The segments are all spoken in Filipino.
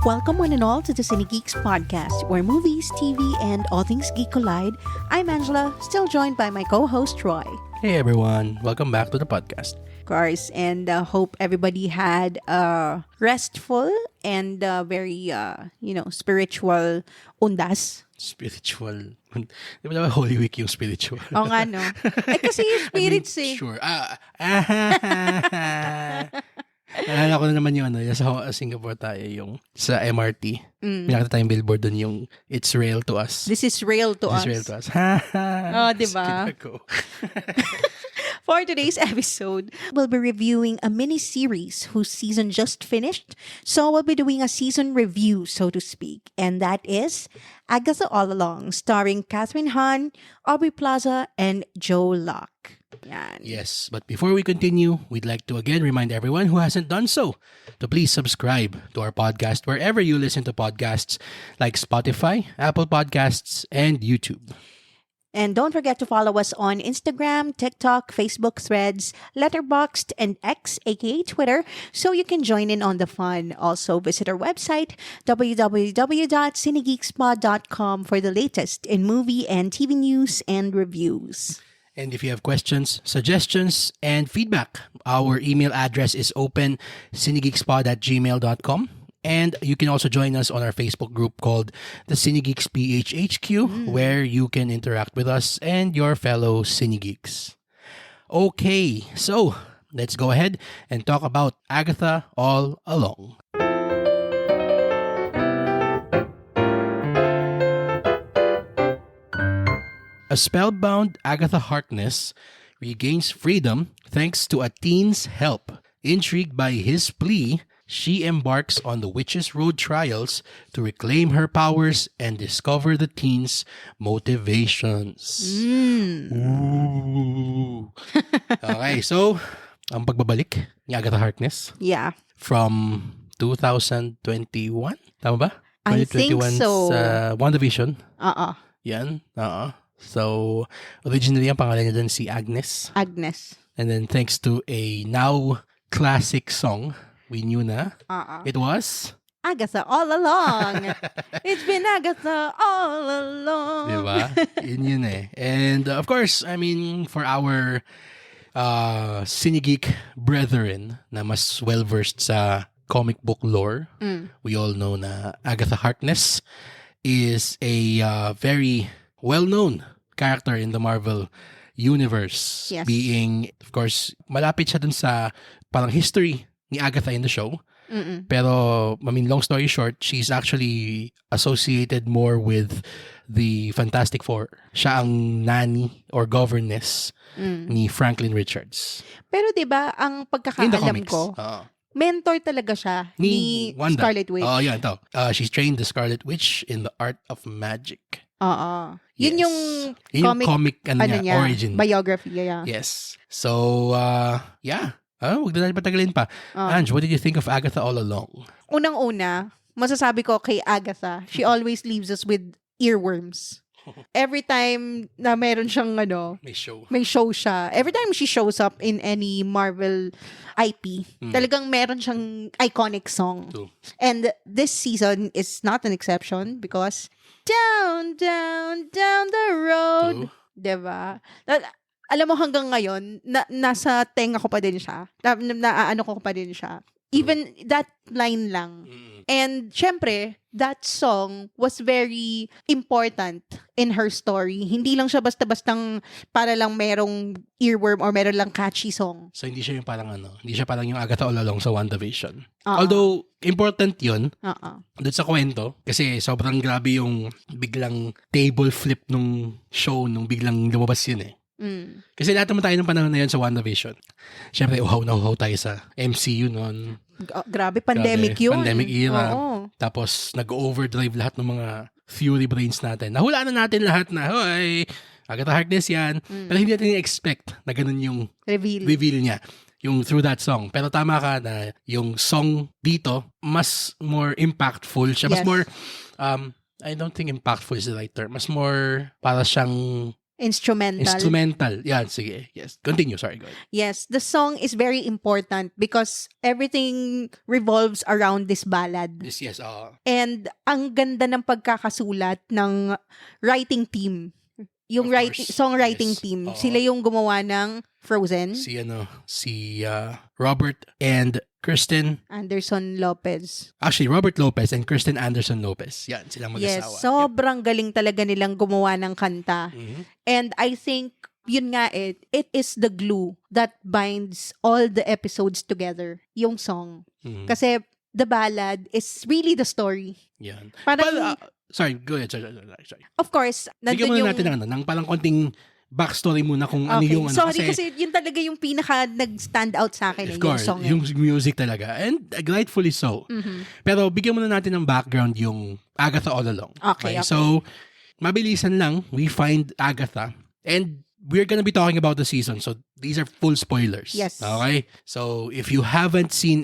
Welcome one and all to the Cinegeeks Podcast, where movies, TV, and all things geek collide. I'm Angela, still joined by my co-host Troy. Hey everyone, welcome back to the podcast. Of course, and hope everybody had a restful and very, spiritual undas. Spiritual. Di ba naman Holy Week yung spiritual? Oo nga, no? Kasi yung spirits Sure. Naalala ko na naman yung sa Singapore tayo, yung sa MRT. Pinakita tayong billboard dun yung It's Real to Us. This is real to us. This is real to us. Diba? For today's episode, we'll be reviewing a mini-series whose season just finished. So we'll be doing a season review, so to speak. And that is Agatha All Along, starring Catherine Hahn, Aubrey Plaza, and Joe Locke. Yan. Yes, but before we continue, we'd like to again remind everyone who hasn't done so to please subscribe to our podcast wherever you listen to podcasts like Spotify, Apple Podcasts, and YouTube. And don't forget to follow us on Instagram, TikTok, Facebook, Threads, Letterboxd, and X, aka Twitter, so you can join in on the fun. Also, visit our website, www.cinegeekspod.com, for the latest in movie and TV news and reviews. And if you have questions, suggestions, and feedback, our email address is open, cinegeekspod@gmail.com. And you can also join us on our Facebook group called the Cinegeeks PHHQ, where you can interact with us and your fellow Cinegeeks. Okay, so let's go ahead and talk about Agatha All Along. A spellbound Agatha Harkness regains freedom thanks to a teen's help. Intrigued by his plea, she embarks on the witch's road trials to reclaim her powers and discover the teen's motivations. Ooh. Okay, so, ang pagbabalik ni Agatha Harkness. Yeah. From 2021? Tama ba? I think so. Sa WandaVision. Yan. So, originally, ang pangalan niya dun si Agnes. Agnes. And then, thanks to a now classic song, we knew na it was Agatha All Along. It's been Agatha all along. Diba? Yun eh. And of course, I mean, for our Cinegeek brethren na mas well-versed sa comic book lore, we all know na Agatha Harkness is a very well-known character in the Marvel universe. Yes. Being, of course, malapit siya dun sa parang history ni Agatha in the show. Pero, I mean, long story short, she's actually associated more with the Fantastic Four. Siya ang nanny or governess ni Franklin Richards. Pero 'di ba ang pagkakaalam ko, mentor talaga siya ni Wanda. Scarlet Witch. Oh, yeah, ito. She's trained the Scarlet Witch in the art of magic. Yun Yes. yung comic niya, origin. Biography, yeah. Yes. So, yeah. Huwag na natin patagalin pa. Ange, what did you think of Agatha All Along? Unang-una, masasabi ko kay Agatha, she always leaves us with earworms. Every time na meron siyang may show siya. Every time she shows up in any Marvel IP, talagang meron siyang iconic song. True. And this season is not an exception because down, down, down the road. True. Diba? Alam mo, hanggang ngayon, nasa tenga ko pa din siya. Naano ko pa din siya. Even that line lang. And, syempre, that song was very important in her story. Hindi lang siya basta-bastang para lang merong earworm or meron lang catchy song. So, hindi siya yung parang hindi siya parang yung Agatha All Along sa WandaVision. Although, important yun. Doon sa kwento. Kasi sobrang grabe yung biglang table flip nung show nung biglang lumabas yun eh. Kasi lahat naman tayo ng panahon na yun sa WandaVision. Siyempre, uhaw na uhaw tayo sa MCU noon. Grabe, pandemic yun. Pandemic era. Oo. Tapos, nag-overdrive lahat ng mga Fury brains natin. Nahulaan na natin lahat na, hoy, Agatha Harkness yan. Pero hindi natin expect na ganun yung reveal niya. Yung through that song. Pero tama ka na yung song dito, mas more impactful siya. Mas more, I don't think impactful is the right term. Mas more para siyang Instrumental. Yan, sige. Yes. Continue. Sorry, go ahead. Yes, the song is very important because everything revolves around this ballad. Yes. And ang ganda ng pagkakasulat ng writing team. Yung songwriting team. Sila yung gumawa ng Frozen. Si Robert and Kristen Anderson Lopez. Actually, Robert Lopez and Kristen Anderson Lopez. Yan, silang mag-asawa. Yes, sobrang galing talaga nilang gumawa ng kanta. Mm-hmm. And I think, yun nga it is the glue that binds all the episodes together, yung song. Mm-hmm. Kasi the ballad is really the story. Yan. Parang, sorry, go ahead. Sorry. Of course, bigyan muna natin ng parang konting backstory muna kung ano yung Sorry, kasi yun talaga yung pinaka nag-stand out sa akin. Of course, yung music talaga. And rightfully so. Mm-hmm. Pero bigyan muna natin ng background yung Agatha All Along. Okay. So, mabilisan lang, we find Agatha. And we're gonna be talking about the season. So, these are full spoilers. Yes. Okay? So, if you haven't seen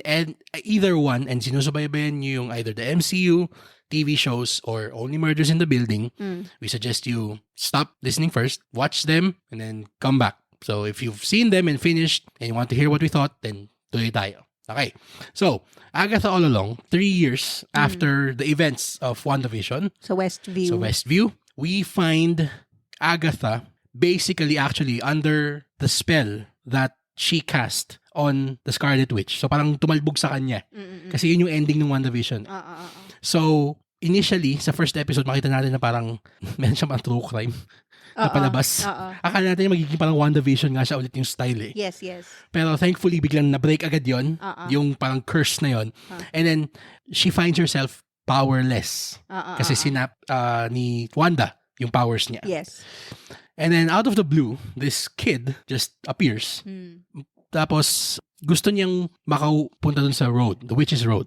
either one and sinusubaybayan nyo yung either the MCU TV shows or Only Murders in the Building, we suggest you stop listening first, watch them, and then come back. So, if you've seen them and finished, and you want to hear what we thought, then tuloy tayo. Okay. So, Agatha All Along, 3 years after the events of WandaVision. So, Westview. We find Agatha basically actually under the spell that she cast on the Scarlet Witch. So, parang tumalbog sa kanya. Kasi yun yung ending ng WandaVision. So, initially, sa first episode, makita natin na parang meron siyang true crime na palabas. Akala natin magiging parang WandaVision nga siya ulit yung style eh. Yes. Pero thankfully, biglang na-break agad yon, yung parang curse na yon. And then, she finds herself powerless. Kasi sinap ni Wanda yung powers niya. Yes. And then, out of the blue, this kid just appears. Tapos, gusto niyang makapunta dun sa road, the Witch's Road.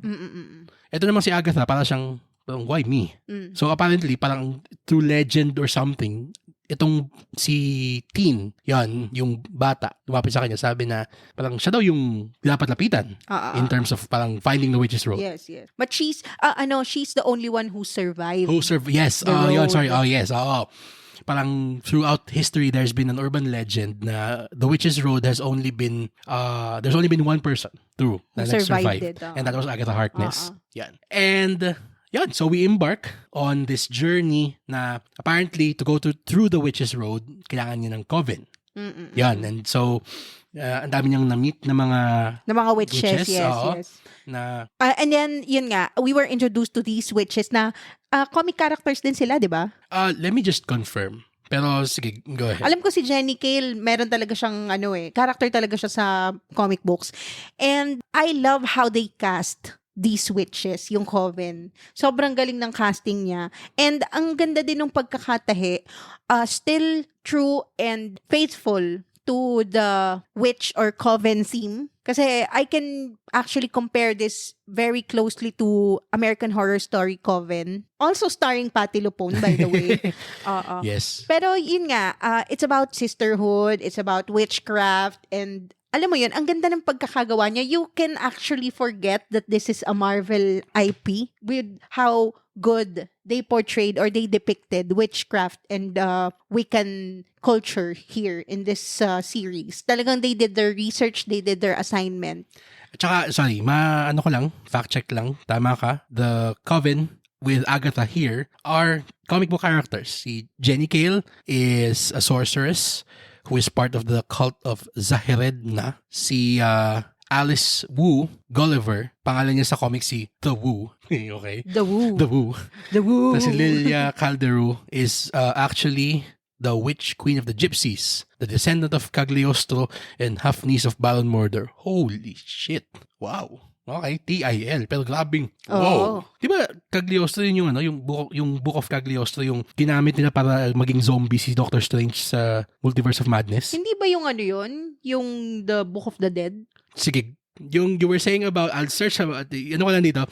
Ito naman si Agatha, parang siyang, why me? So apparently, parang through legend or something, itong si teen, yan, yung bata, lumapit sa kanya, sabi na parang siya daw yung dapat lapitan in terms of parang finding the Witch's Road. Yes. But she's the only one who survived. Yes. Parang throughout history, there's been an urban legend na the Witch's Road has only been, there's only been one person through na nag-survive. And that was Agatha Harkness. Yan. And, yan. So we embark on this journey na apparently to go through the Witch's Road, kailangan niya ng coven. Yan. And so, ang dami niyang na-meet na mga witches. Yes. And then, yun nga, we were introduced to these witches na comic characters din sila, di ba? Let me just confirm. Pero sige, go ahead. Alam ko si Jenny Cale, meron talaga siyang character talaga siya sa comic books. And I love how they cast these witches, yung coven. Sobrang galing ng casting niya. And ang ganda din ng pagkakatahe, still true and faithful to the witch or coven theme. Kasi I can actually compare this very closely to American Horror Story Coven. Also starring Patti LuPone, by the way. Yes. Pero yun nga, it's about sisterhood, it's about witchcraft, and alam mo yun, ang ganda ng pagkakagawa niya. You can actually forget that this is a Marvel IP with how good they portrayed or they depicted witchcraft and Wiccan culture here in this series. Talagang they did their research, they did their assignment. Tsaka, sorry, fact check lang, tama ka, the Coven with Agatha here are comic book characters. Si Jenny Cale is a sorceress who is part of the cult of Zaheredna. Si Alice Wu Gulliver, pangalan niya sa comic si The Wu. Okay? The Wu. Tapos si Lilia Calderu is actually the witch queen of the Gypsies, the descendant of Cagliostro and half-niece of Baron Mordor. Holy shit. Wow. Okay, TIL. Pero grabing, wow. Di ba Cagliostro yun yung Book of Cagliostro, yung ginamit nila para maging zombie si Doctor Strange sa Multiverse of Madness? Hindi ba yung yung The Book of the Dead? Sige, yung you were saying about, I'll search about, ko lang dito,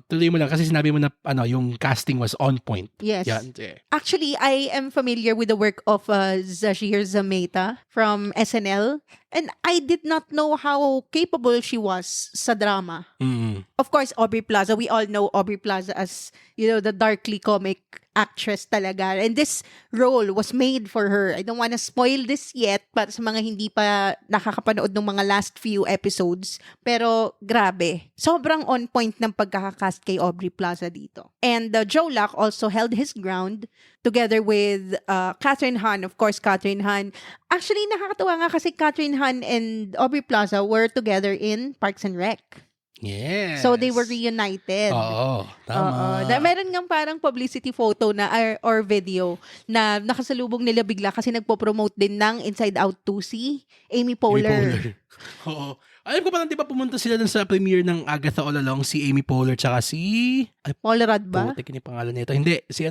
tuloy mo lang kasi sinabi mo na, yung casting was on point. Yes. Yan. Actually, I am familiar with the work of Zahir Zameta from SNL, and I did not know how capable she was sa drama. Mm-hmm. Of course, Aubrey Plaza, we all know Aubrey Plaza as, the darkly comic actress talaga. And this role was made for her. I don't wanna spoil this yet para sa mga hindi pa nakakapanood ng mga last few episodes. Pero grabe. Sobrang on point ng pagkakacast kay Aubrey Plaza dito. And Joe Lack also held his ground together with Catherine Hahn. Of course, Catherine Hahn. Actually, nakakatawa nga kasi Catherine Hahn and Aubrey Plaza were together in Parks and Rec. Yes. So they were reunited. Oo, tama. Meron nga parang publicity photo na or video na nakasalubong nila bigla kasi nagpo-promote din ng Inside Out 2 si Amy Poehler. Oo. Alam ko parang di ba pumunta sila dun sa premiere ng Agatha All Along, si Amy Poehler tsaka si... Paul Rudd ba? Putik yung pangalan nito. Hindi, si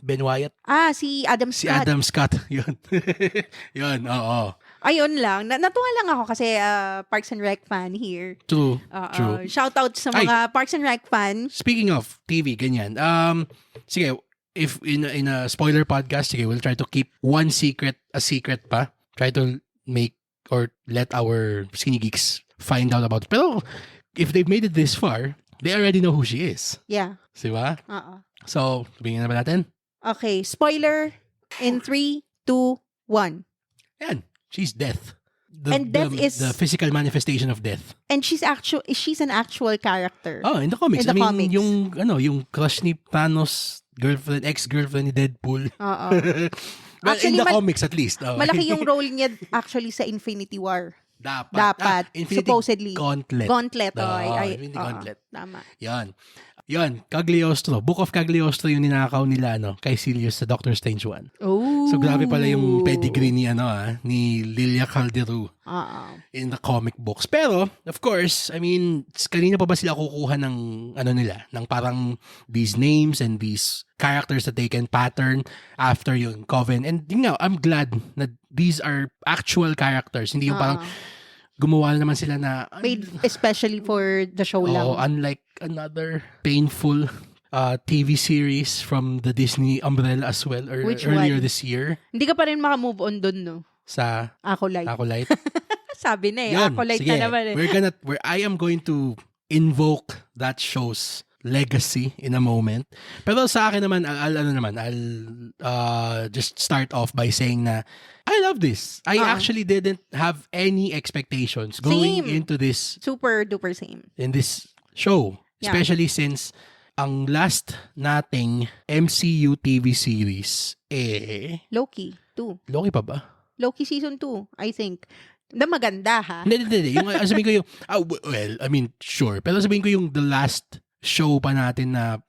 Ben Wyatt. Si Adam Scott. Si Adam Scott, yun. Yun, oo. Ayun lang. Natuwa lang ako kasi Parks and Rec fan here. True. Shout out sa mga Parks and Rec fan. Speaking of TV, ganyan. Sige, if in a spoiler podcast, sige, we'll try to keep one secret a secret pa. Try to make or let our Cinegeeks find out about it. Pero if they've made it this far, they already know who she is. Yeah. Diba? So, sabihin na ba natin? Okay, spoiler in 3, 2, 1. Yan. She's death. Death is the physical manifestation of death. And she's an actual character. Oh, in the comics. In the comics. Yung crush ni Thanos girlfriend, ex-girlfriend ni Deadpool. Well, actually, in the comics at least. Malaki yung role niya actually sa Infinity War. Dapat. Infinity supposedly. Gauntlet. Infinity Gauntlet. Tama. Yan, Cagliostro. Book of Cagliostro yung ninakaw nila kay Sirius sa Doctor Strange 1. Oh. So grabe pala yung pedigree ni Lilia Calderu in the comic books. Pero, of course, I mean, kanina pa ba sila kukuha ng ng parang these names and these characters that they can pattern after yung Coven. And yun nga, I'm glad na these are actual characters. Hindi yung parang gumawa naman sila na made especially for the show lang. Unlike another painful TV series from the Disney umbrella as well earlier this year. Hindi ka pa rin maka-move on dun, no? Sa Acolyte. Sabi na Acolyte sige, na naman I am going to invoke that show's legacy in a moment. Pero sa akin naman, I'll just start off by saying na I love this. I actually didn't have any expectations going into this. Super duper same. In this show. Yeah. Especially since ang last nating MCU TV series Loki 2. Loki pa ba? Loki season 2, I think. Na maganda ha? Hindi. Yung sabihin ko yung, well, I mean, sure. Pero sabihin ko yung the last show pa natin na,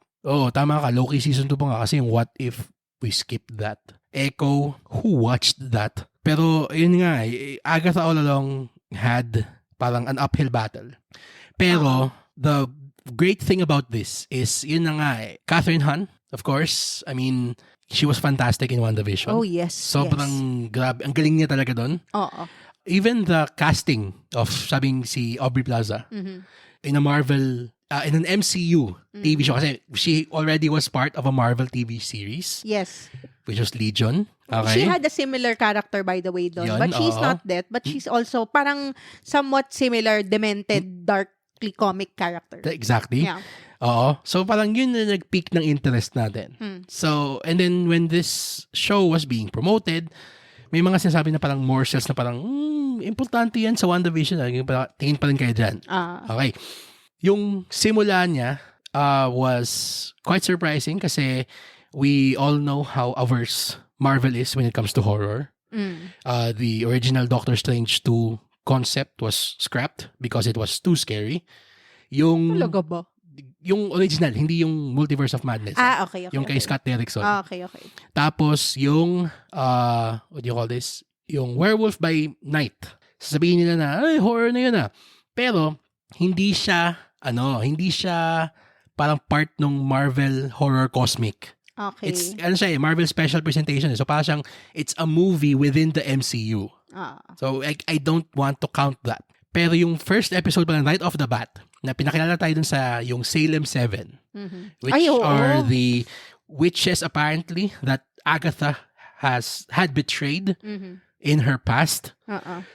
tama ka, Loki season 2 pa nga kasi yung what if we skipped that. Echo, who watched that? Pero, yun nga, Agatha All Along had parang an uphill battle. Pero, the great thing about this is, yun na nga, Catherine Hahn, of course, I mean, she was fantastic in WandaVision. Oh, yes. Sobrang grabe. Ang galing niya talaga doon. Oo. Even the casting of, sabing si Aubrey Plaza, in a Marvel, in an MCU TV show, kasi she already was part of a Marvel TV series. Yes. Which was Legion. Okay. She had a similar character, by the way, doon. Yun, but she's not dead. But she's also parang somewhat similar, demented, darkly comic character. Exactly. Yeah. Oo. So parang yun na nag-peak ng interest natin. So, and then when this show was being promoted, may mga sinasabi na parang morsels na parang, importante yan sa WandaVision. Tingin pa rin kayo dyan. Okay. Yung simula niya was quite surprising kasi we all know how averse Marvel is when it comes to horror. The original Doctor Strange 2 concept was scrapped because it was too scary. Talaga ba? Yung original, hindi yung Multiverse of Madness. Okay. Yung kay Scott Derrickson. Okay. Tapos yung, what do you call this? Yung Werewolf by Night. Sasabihin nila na, horror na yun . Pero, hindi siya parang part ng Marvel Horror Cosmic. Okay. It's, Marvel Special Presentation. So, parang siyang, it's a movie within the MCU. So, I don't want to count that. Pero yung first episode pa na right off the bat, na pinakilala tayo dun sa yung Salem 7, which are the witches apparently that Agatha had betrayed in her past.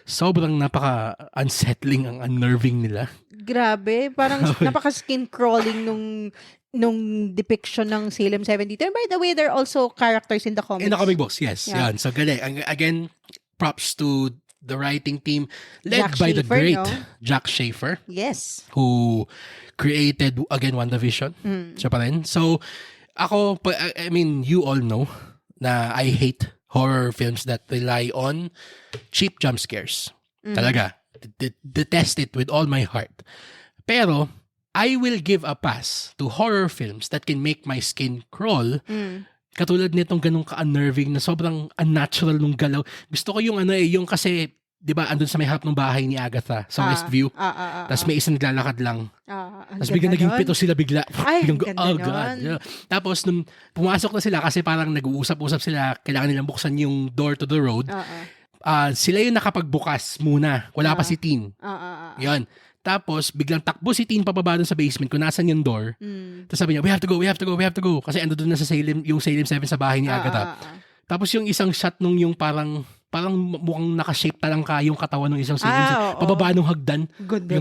Sobrang napaka-unsettling ang unnerving nila. Grabe. Parang napaka-skin-crawling nung nung depiction ng Salem 72. And by the way, they're also characters in the comics. In the comic books, yes. Yeah. Yan. So, galing. Again, props to the writing team led Jac by the Schaeffer, great no? Jac Schaeffer. Yes. Who created, again, WandaVision. Siya pa rin. So, ako, I mean, you all know na I hate horror films that rely on cheap jump scares. Talaga. Detest it with all my heart. Pero, I will give a pass to horror films that can make my skin crawl. Katulad nitong ganung ka-unnerving na sobrang unnatural nung galaw. Gusto ko yung yung kasi, di ba, andun sa may harap ng bahay ni Agatha sa Westview. Tapos may isang naglalakad lang. Tapos biglang naging pito sila bigla. Ay, biglang, oh God. Yeah. Tapos nung pumasok na sila kasi parang nag-uusap-usap sila, kailangan nilang buksan yung door to the road. Sila yung nakapagbukas muna. Wala pa si Teen. Yun. Tapos, biglang takbo si Teen pababa dun sa basement kung nasan yung door. Tapos sabi niya, we have to go. Kasi ando dun na sa Salem, yung Salem 7 sa bahay ni Agatha. Tapos yung isang shot nung yung parang mukhang nakashape talangka yung katawan ng isang Salem. Pababa nung hagdan. Ganda.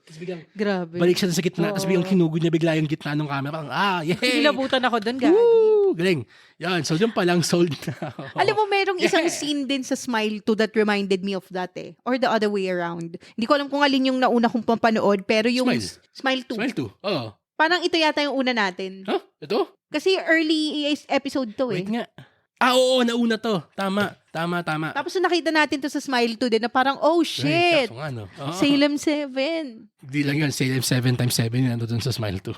Tapos biglang, grabe. balik siya sa gitna. Tapos biglang kinugod niya bigla yung gitna ng camera. Parang, yay! Nilabutan ako dun, gagi. Woo! Galing. Yan. So, dun pa lang sold na. Alam mo, merong isang scene din sa Smile 2 that reminded me of that Or the other way around. Hindi ko alam kung alin yung nauna kong papanood, pero yung Smile 2. Smile 2? Oo. Parang ito yata yung una natin. Huh? Ito? Kasi early episode to Wait nga. Oo, nauna to. Tama. Tapos nakita natin to sa Smile 2 din na parang, oh shit! Ay, no? Salem 7. Hindi lang yun. Salem 7 times 7 yun nandun sa Smile 2.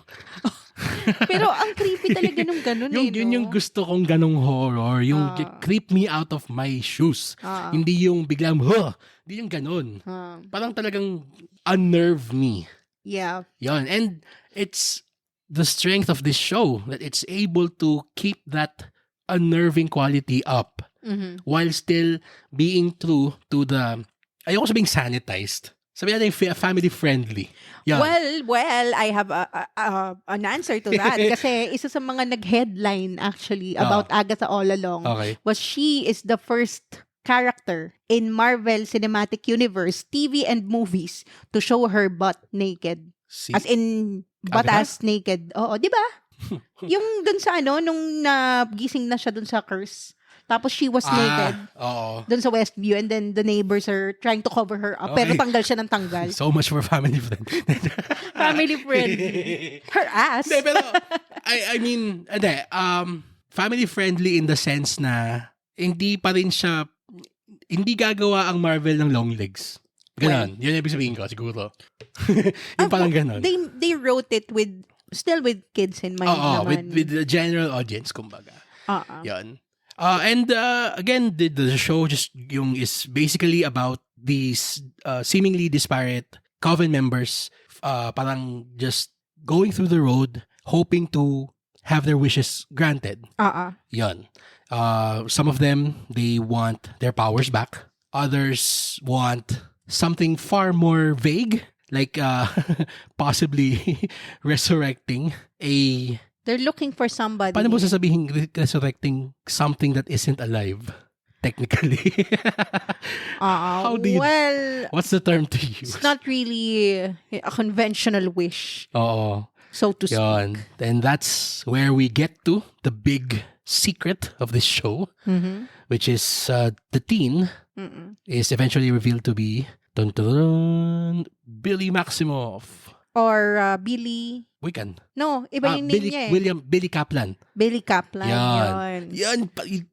Pero ang creepy talaga nung ganun Yun yung gusto kong ganong horror. Yung creep me out of my shoes. Hindi yung biglang, hindi yung ganon. Parang talagang unnerve me. Yeah. Yun. And it's the strength of this show that it's able to keep that unnerving quality up while still being true to the, ayoko sabing sanitized. Sabi natin family friendly. Yeah. Well, I have an answer to that kasi isa sa mga nag-headline actually about Agatha All Along was she is the first character in Marvel Cinematic Universe TV and movies to show her butt naked. As in butt-ass naked. Oo, di ba? Yung dun sa nung nagising na siya dun sa curse. Tapos she was naked. Dun sa Westview and then the neighbors are trying to cover her up. Pero tanggal siya ng tanggal. So much for family friend. Family friend. Her ass. Hindi, pero I mean, family friendly in the sense na hindi pa rin siya, hindi gagawa ang Marvel ng long legs. Ganon. Yun yung ibig sabihin ko, siguro. Yung parang ganon. They wrote it still with kids in mind naman. With the general audience, kumbaga. Yun. And again, the show just is basically about these seemingly disparate coven members parang just going through the road hoping to have their wishes granted. Yun. Some of them, they want their powers back. Others want something far more vague, like possibly resurrecting a... They're looking for somebody. Paano mo sasabihin resurrecting something that isn't alive? Technically. How do you... Well... What's the term to use? It's not really a conventional wish. So to speak. Yun. And that's where we get to the big secret of this show, which is the teen is eventually revealed to be Billy Maximoff. Or Billy... Wiccan. No, iba yung name niya Billy Kaplan. Billy Kaplan. Yun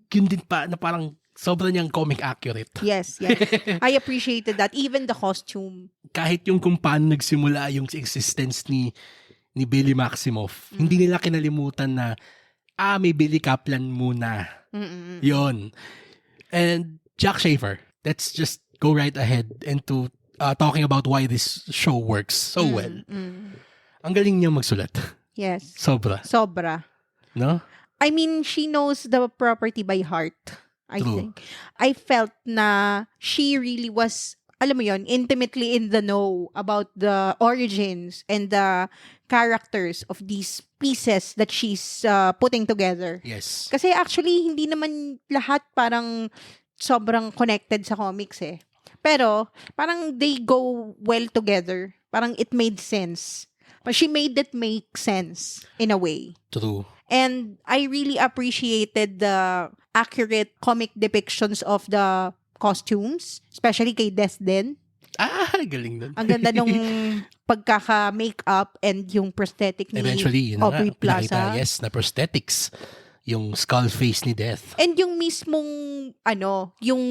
din pa na parang sobrang niyang comic accurate. Yes. I appreciated that. Even the costume. Kahit yung kung paano nagsimula yung existence ni Billy Maximoff, hindi nila kinalimutan na may Billy Kaplan muna. Yun. And Jac Schaeffer, let's just go right ahead into talking about why this show works so well. Ang galing niya magsulat. Yes. Sobra. No? I mean, she knows the property by heart, I think. I felt na she really was, alam mo yon, intimately in the know about the origins and the characters of these pieces that she's putting together. Yes. Kasi actually, hindi naman lahat parang sobrang connected sa comics Pero, parang they go well together. Parang it made sense. But she made it make sense in a way. True. And I really appreciated the accurate comic depictions of the costumes, especially kay Desden. Galing nun. Ang ganda nung pagkaka-makeup and yung prosthetic ni Eventually, Aubrey Plaza. Yes, na prosthetics. Yung skull face ni Death. And yung mismong, yung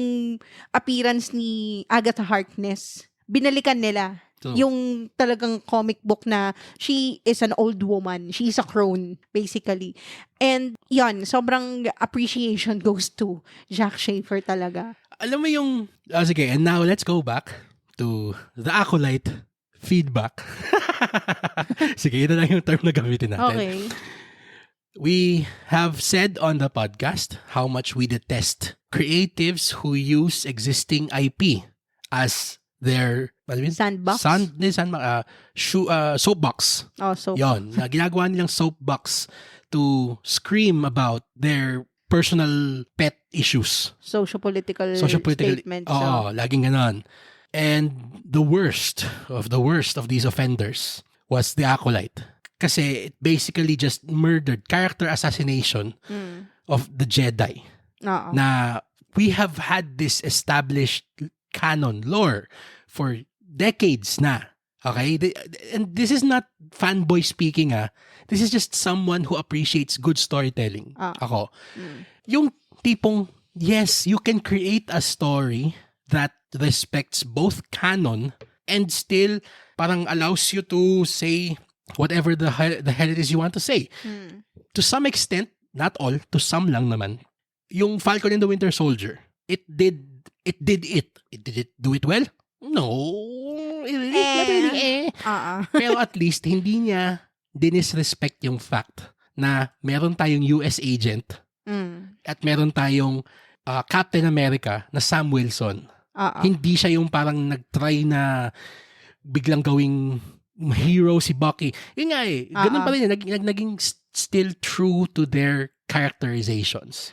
appearance ni Agatha Harkness, binalikan nila. True. Yung talagang comic book na she is an old woman. She's a crone, basically. And yan, sobrang appreciation goes to Jac Schaeffer talaga. Alam mo yung, sige, and now let's go back to the Acolyte feedback. Sige, ito lang yung term na gamitin natin. Okay. We have said on the podcast how much we detest creatives who use existing IP as their Sandbox? Soapbox. Oh, soapbox. Yon, na ginagawa nilang soapbox to scream about their personal pet issues. Sociopolitical statements. Oo, laging ganon. And the worst of these offenders was the Acolyte. Kasi it basically just murdered character assassination of the Jedi. Oo. Na we have had this established canon lore for decades na. Okay? And this is not fanboy speaking This is just someone who appreciates good storytelling. Ako. Yung tipong, yes, you can create a story that respects both canon and still parang allows you to say whatever the hell it is you want to say. To some extent, not all, to some lang naman. Yung Falcon and the Winter Soldier, it did it. Did it do it well? No. Not really. Pero at least, hindi niya dinisrespect yung fact na meron tayong US agent at meron tayong Captain America na Sam Wilson. Hindi siya yung parang nag-try na biglang gawing hero si Bucky. Yun nga ganun pa rin. Naging still true to their characterizations.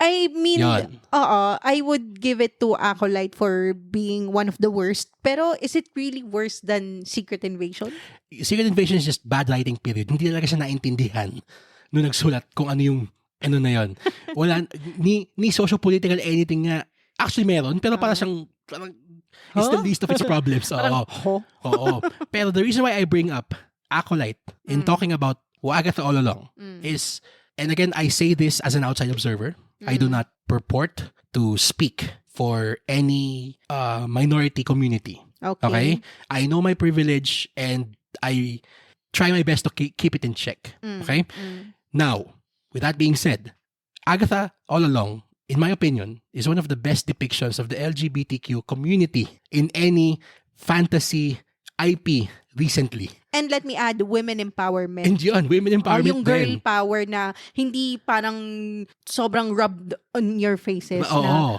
I mean, I would give it to Acolyte for being one of the worst. Pero is it really worse than Secret Invasion? Secret Invasion is just bad writing period. Hindi talaga siya naintindihan nung nagsulat kung ano yung na yun. Wala, ni socio-political anything nga. Actually meron, pero para siyang it's the least of its problems. Oo. Pero the reason why I bring up Acolyte in talking about Agatha All Along is, and again, I say this as an outside observer. I do not purport to speak for any minority community. Okay? I know my privilege and I try my best to keep it in check. Okay? Now, with that being said, Agatha All Along, in my opinion, is one of the best depictions of the LGBTQ community in any fantasy IP recently. And let me add, women empowerment. And yun, women empowerment yung girl power na hindi parang sobrang rubbed on your faces. Na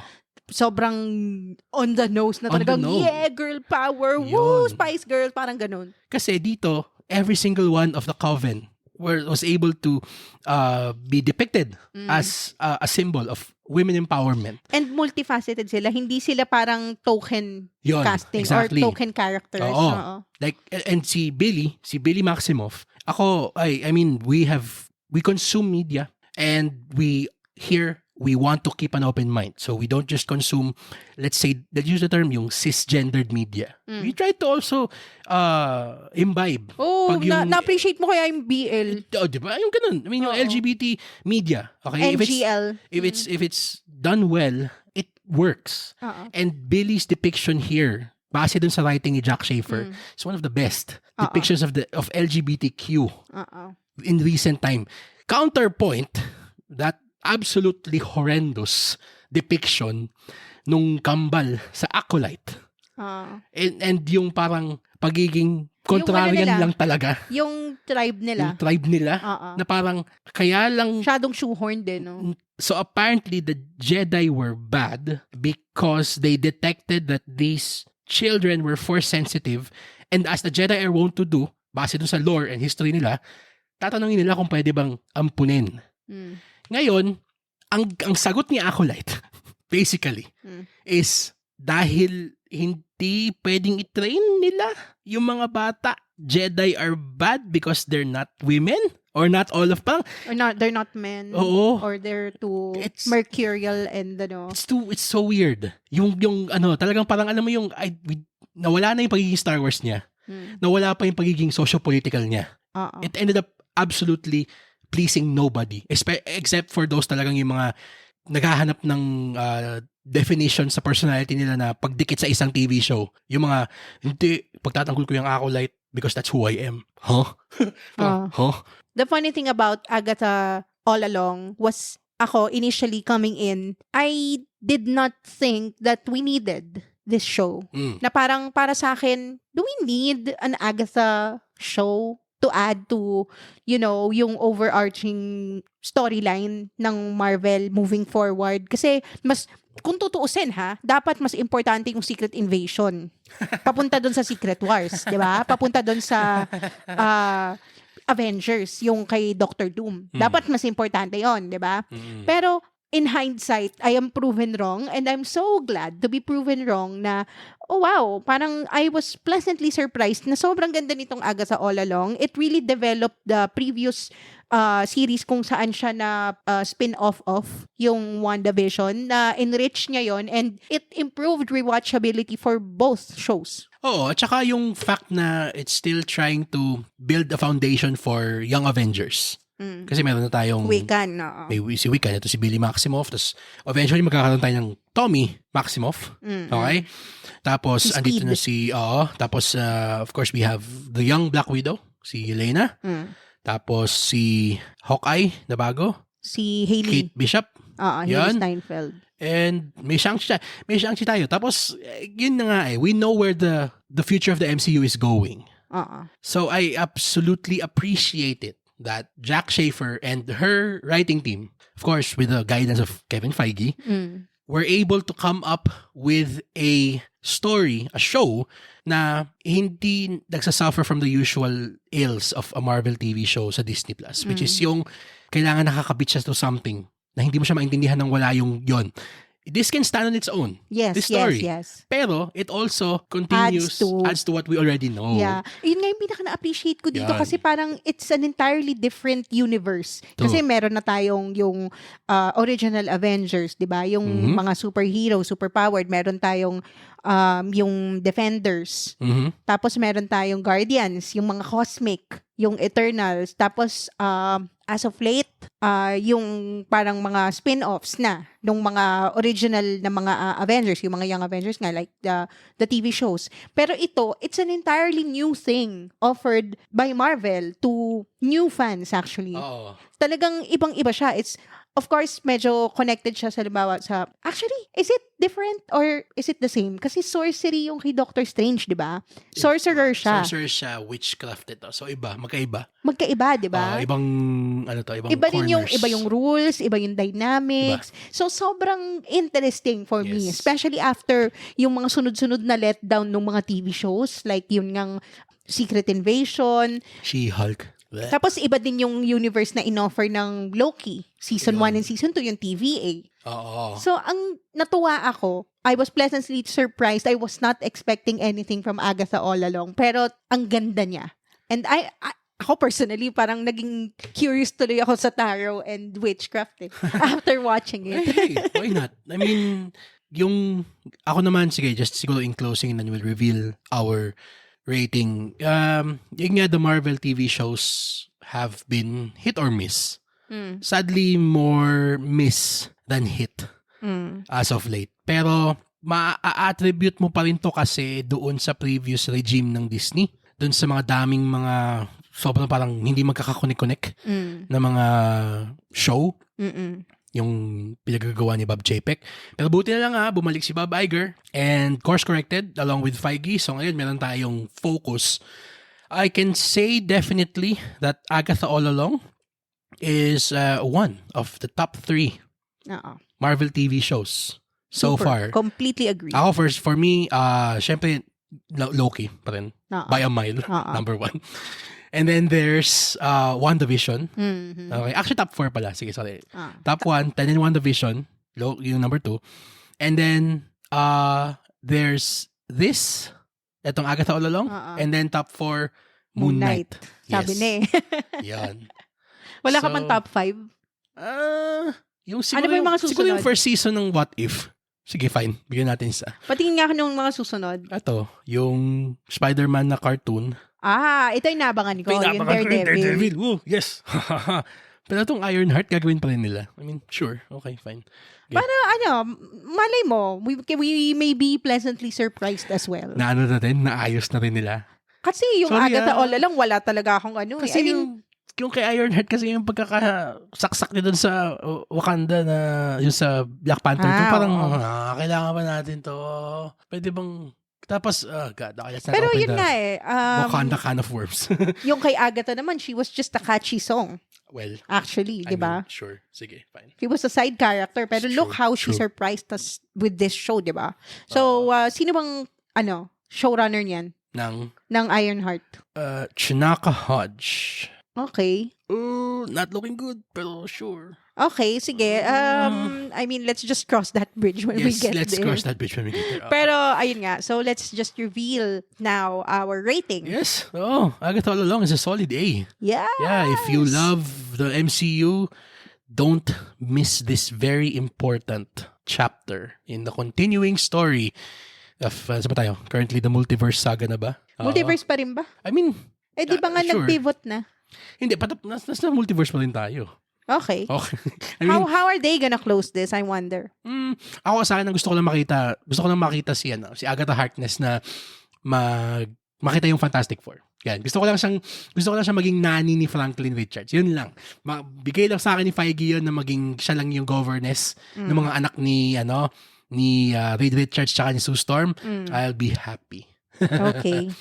sobrang on the nose na talagang, yeah, girl power, woo, Spice Girl, parang ganun. Kasi dito, every single one of the coven was able to be depicted as a symbol of women empowerment. And multifaceted sila. Hindi sila parang token casting or token characters. Oo. Like, and si Billy Maximoff, I mean, we consume media and we want to keep an open mind. So we don't just consume, let's say, let's use the term, yung cisgendered media. We try to also imbibe. Na-appreciate mo kaya yung BL. Diba? Yung ganun. I mean, yung LGBT media. Okay? NGL. If it's done well, it works. And Billy's depiction here, base dun sa writing ni Jac Schaeffer, is one of the best depictions of LGBTQ in recent time. Counterpoint, that absolutely horrendous depiction nung kambal sa Acolyte. And yung parang pagiging contrarian lang talaga. Yung tribe nila. Na parang kaya lang masyadong shoehorned din, no? So apparently the Jedi were bad because they detected that these children were force sensitive, and as the Jedi are wont to do, base dun sa lore and history nila, tatanungin nila kung pwede bang ampunin. Ngayon, ang sagot ni Acolyte, basically, is dahil hindi pwedeng i-train nila yung mga bata Jedi are bad because they're not women? Or not all of parang or not, they're not men. Oo. Or they're too mercurial and It's so weird. Yung talagang parang alam mo yung nawala na yung pagiging Star Wars niya. Nawala pa yung pagiging socio-political niya. It ended up absolutely pleasing nobody. Except for those talagang yung mga naghahanap ng definition sa personality nila na pagdikit sa isang TV show. Yung mga, hindi, pagtatanggol ko yung acolyte because that's who I am. Huh? The funny thing about Agatha All Along was ako initially coming in, I did not think that we needed this show. Na parang para sa akin, do we need an Agatha show to add to, yung overarching storyline ng Marvel moving forward? Kasi kung tutuusin dapat mas importante yung Secret Invasion. Papunta doon sa Secret Wars, di ba? Papunta doon sa Avengers, yung kay Doctor Doom. Dapat mas importante yon, di ba? Pero in hindsight, I am proven wrong and I'm so glad to be proven wrong na, oh wow, parang I was pleasantly surprised na sobrang ganda nitong Agatha All Along. It really developed the previous series kung saan siya na spin-off of yung WandaVision, na enrich niya yon and it improved rewatchability for both shows. Oo, at saka yung fact na it's still trying to build a foundation for young Avengers. Kasi meron na tayong Wiccan, may si Wiccan, ito si Billy Maximoff, tapos eventually magkakaroon tayo ng Tommy Maximoff. Okay? Tapos andito na tapos of course we have the young Black Widow, si Yelena. Tapos si Hawkeye na bago, si Hailey Kate Bishop. Hailey Steinfeld. And may Shang-Chi tayo. Tapos yun na nga we know where the future of the MCU is going. So I absolutely appreciate it that Jac Schaeffer and her writing team, of course with the guidance of Kevin Feige, were able to come up with a story, a show na hindi nagsasuffer from the usual ills of a Marvel TV show sa Disney Plus, which is yung kailangan nakakabit siya to something na hindi mo siya maintindihan nang wala yung yon. This can stand on its own. Yes, this story. yes. Pero it also continues, adds to what we already know. Yeah. Yun nga yung pinaka-na-appreciate ko dito kasi parang it's an entirely different universe. Kasi meron na tayong yung original Avengers, di ba? Yung mga superhero, superpowered. Meron tayong yung Defenders. Tapos meron tayong Guardians, yung mga Cosmic, yung Eternals. Tapos as of late, yung parang mga spin-offs na nung mga original na mga Avengers, yung mga Young Avengers nga, like the TV shows. Pero ito, it's an entirely new thing offered by Marvel to new fans actually. Talagang ibang-iba siya. It's, of course, medyo connected siya sa actually, is it different or is it the same? Kasi sorcery yung kay Doctor Strange, di ba? Sorcerer siya. Witchcraft ito. So magkaiba, di ba? Ibang iba corners. Din iba yung rules, iba yung dynamics. So sobrang interesting for me, especially after yung mga sunod-sunod na letdown ng mga TV shows, like yun ngang Secret Invasion, She-Hulk. Tapos iba din yung universe na inoffer ng Loki. Season 1 and Season 2 yung TVA. So, ang natuwa ako, I was pleasantly surprised. I was not expecting anything from Agatha All Along. Pero, ang ganda niya. And ako personally, parang naging curious tuloy ako sa tarot and witchcraft after watching it. Hey, why not? I mean, ako naman, sige, just siguro in closing and then we'll reveal our rating. Yung nga, the Marvel TV shows have been hit or miss. Sadly, more miss than hit as of late. Pero, ma-attribute mo pa rin to kasi doon sa previous regime ng Disney. Doon sa mga daming mga sobrang parang hindi magkakakonek-konek na mga show. Yung pinagagawa ni Bob Chapek. Pero buti na lang bumalik si Bob Iger and course corrected along with Feige. So ngayon meron tayong focus. I can say definitely that Agatha All Along is one of the top 3 Marvel TV shows so far. Completely agree. Ako first, for me, syempre Loki pa rin. By a mile, number 1. And then there's WandaVision. Okay. Actually, top 4 pala. Sige, sorry. Top 1, then WandaVision. Yung number 2. And then, there's this. Itong Agatha All Along. And then top 4, Moon Knight. Sabi Yes. na eh. Yan. Wala ka So, man top 5? Yung siguro, Ano ba yung mga susunod? siguro yung first season ng What If. Sige, fine. Bigyan natin isa. Patingin nga ako ng mga susunod. Ito, yung Spider-Man na cartoon. Ito yung nabangan ko. Yung Daredevil. Woo, yes. Pero itong Ironheart, gagawin pa rin nila. I mean, sure. Okay, fine. Okay. Para malay mo, we may be pleasantly surprised as well. Na ano na rin, naayos na rin nila. Kasi yung Agatha All Along, wala talaga akong ano. Kasi yung kay Ironheart kasi yung pagkakasaksak niya dun sa Wakanda na yung sa Black Panther ko, parang kailangan ba natin to? Pwede bang tapos, God, pero yun nga Wakanda can of worms. yung kay Agatha naman, she was just a catchy song. Well, actually, di ba? Sure. Sige, fine. She was a side character, pero look how she surprised us with this show, di ba? So, sino bang, showrunner niyan? Ng Ironheart? Chinaka Hodge. Okay. Not looking good, pero sure. Okay, sige. I mean, let's just cross that bridge when we get there. Yes, let's cross that bridge when we get there. Pero, ayun nga. So, let's just reveal now our rating. Yes. Agatha All Along is a solid A. Yeah. Yeah, if you love the MCU, don't miss this very important chapter in the continuing story of, saan ba tayo? Currently, the multiverse saga na ba? Multiverse pa rin ba? I mean, di ba nga sure. nag-pivot na? Hindi, nasa multiverse pa rin tayo. Okay. I mean, how are they gonna close this? I wonder. Ako sa akin, gusto ko lang makita si Agatha Harkness na makita yung Fantastic Four. Yan. Gusto ko lang siyang maging nanny ni Franklin Richards. Yun lang. Bigay lang sa akin ni Feige yun na maging siya lang yung governess ng mga anak ni Reed Richards tsaka ni Sue Storm. I'll be happy. Okay.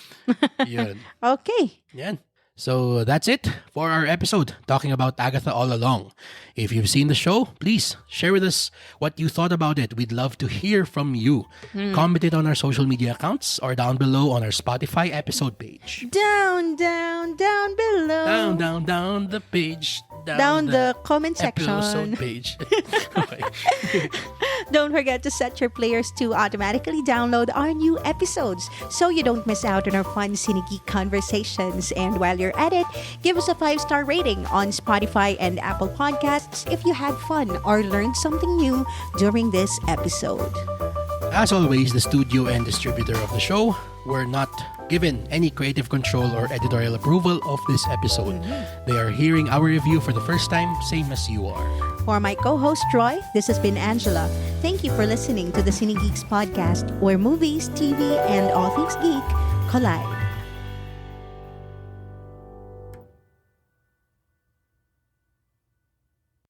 Yun. Okay. Yan. So that's it for our episode talking about Agatha All Along. If you've seen the show, please share with us what you thought about it. We'd love to hear from you. Comment it on our social media accounts or down below on our Spotify episode page. Down below. Down the page. Down the comment section. Episode page. Okay. Don't forget to set your players to automatically download our new episodes so you don't miss out on our fun Cinegeek conversations. And while you're at it, give us a 5-star rating on Spotify and Apple Podcasts if you had fun or learned something new during this episode. As always, the studio and distributor of the show were not given any creative control or editorial approval of this episode. They are hearing our review for the first time, same as you are. For my co-host Troy, this has been Angela. Thank you for listening to the Cinegeeks Podcast, where movies, TV, and all things geek collide.